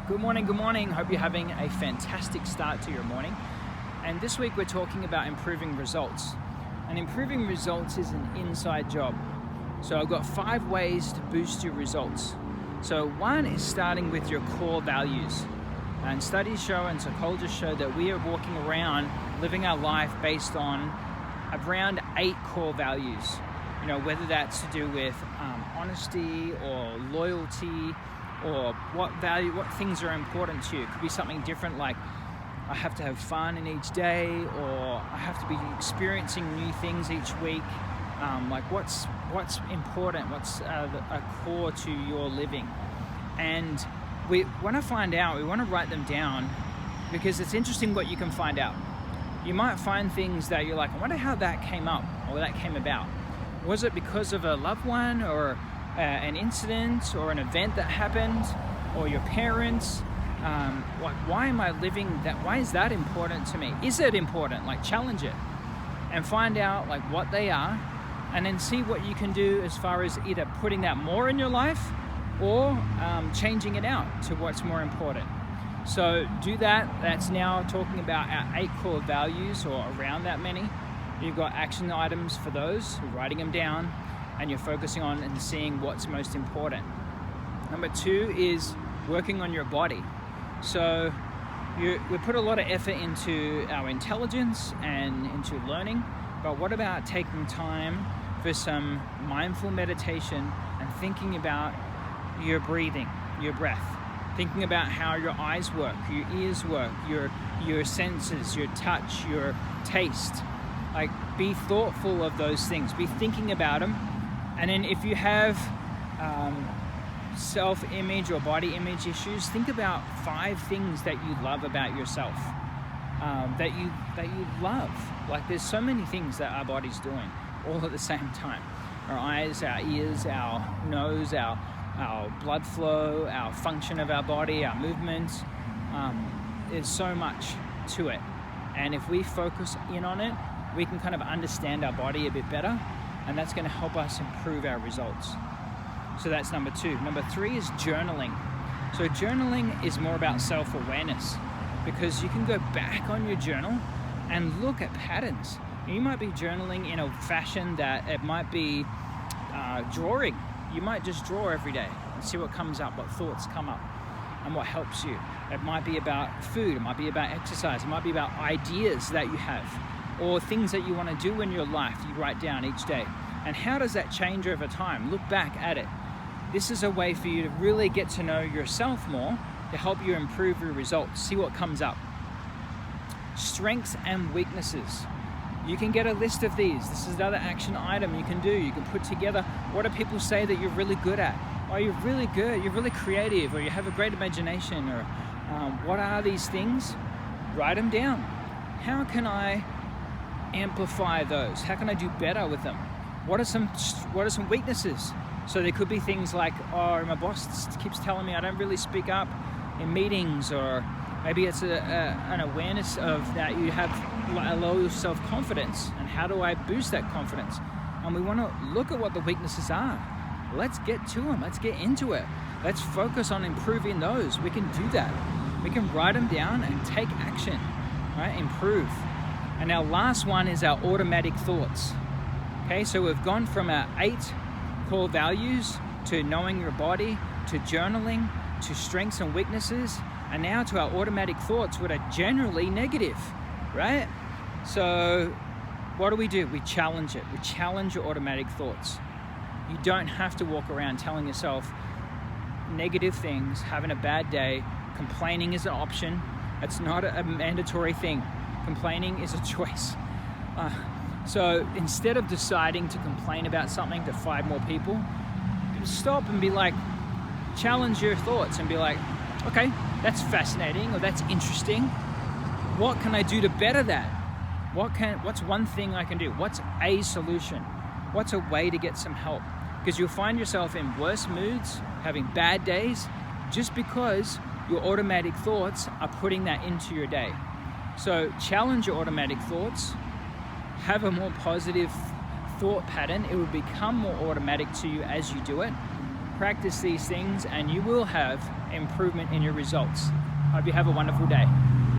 Good morning. Hope you're having a fantastic start to your morning. And this week we're talking about improving results. And improving results is an inside job. So I've got 5 ways to boost your results. So one is starting with your core values. And studies show and psychologists show that we are walking around living our life based on around 8 core values. You know, whether that's to do with honesty or loyalty, or what things are important to you. It could be something different, like I have to have fun in each day, or I have to be experiencing new things each week. Like what's important, what's a core to your living. And we want to find out, we want to write them down, because it's interesting what you can find out. You might find things that you're like, I wonder how that came up, or that came about. Was it because of a loved one, or an incident, or an event that happened, or your parents? Like, why am I living that? Why is that important to me? Is it important? Like, challenge it and find out like what they are, and then see what you can do as far as either putting that more in your life or changing it out to what's more important. So do that. That's now talking about our 8 core values, or around that many. You've got action items for those, you're writing them down, and you're focusing on and seeing what's most important. Number 2 is working on your body. So we put a lot of effort into our intelligence and into learning, but what about taking time for some mindful meditation and thinking about your breathing, your breath, thinking about how your eyes work, your ears work, your senses, your touch, your taste. Like, be thoughtful of those things, be thinking about them. And then if you have self-image or body image issues, think about 5 things that you love about yourself, that you love. Like, there's so many things that our body's doing all at the same time. Our eyes, our ears, our nose, our blood flow, our function of our body, our movements. There's so much to it. And if we focus in on it, we can kind of understand our body a bit better, and that's going to help us improve our results. So that's number 2. Number 3 is journaling. So journaling is more about self-awareness, because you can go back on your journal and look at patterns. You might be journaling in a fashion that it might be drawing. You might just draw every day and see what comes up, what thoughts come up, and what helps you. It might be about food, it might be about exercise, it might be about ideas that you have, or things that you want to do in your life you write down each day. And how does that change over time? Look back at it. This is a way for you to really get to know yourself more, to help you improve your results. See what comes up. Strengths and weaknesses. You can get a list of these. This is another action item you can do. You can put together, what do people say that you're really good at? Oh, you're really good, you're really creative, or you have a great imagination, or what are these things? Write them down. How can I amplify those? How can I do better with them? What are some weaknesses? So there could be things like, oh, my boss keeps telling me I don't really speak up in meetings, or maybe it's an awareness of that you have a low self-confidence, and how do I boost that confidence? And we want to look at what the weaknesses are. Let's get to them. Let's get into it. Let's focus on improving those. We can do that. We can write them down and take action, right? Improve. And our last one is our automatic thoughts. Okay, so we've gone from our 8 core values to knowing your body, to journaling, to strengths and weaknesses, and now to our automatic thoughts, which are generally negative, right? So what do? We challenge it. We challenge your automatic thoughts. You don't have to walk around telling yourself negative things, having a bad day. Complaining is an option. It's not a mandatory thing. Complaining is a choice. So instead of deciding to complain about something to 5 more people, stop and be like, challenge your thoughts and be like, okay, that's fascinating, or that's interesting. What can I do to better that? What's one thing I can do? What's a solution? What's a way to get some help? Because you'll find yourself in worse moods, having bad days, just because your automatic thoughts are putting that into your day. So challenge your automatic thoughts, have a more positive thought pattern. It will become more automatic to you as you do it. Practice these things and you will have improvement in your results. Hope you have a wonderful day.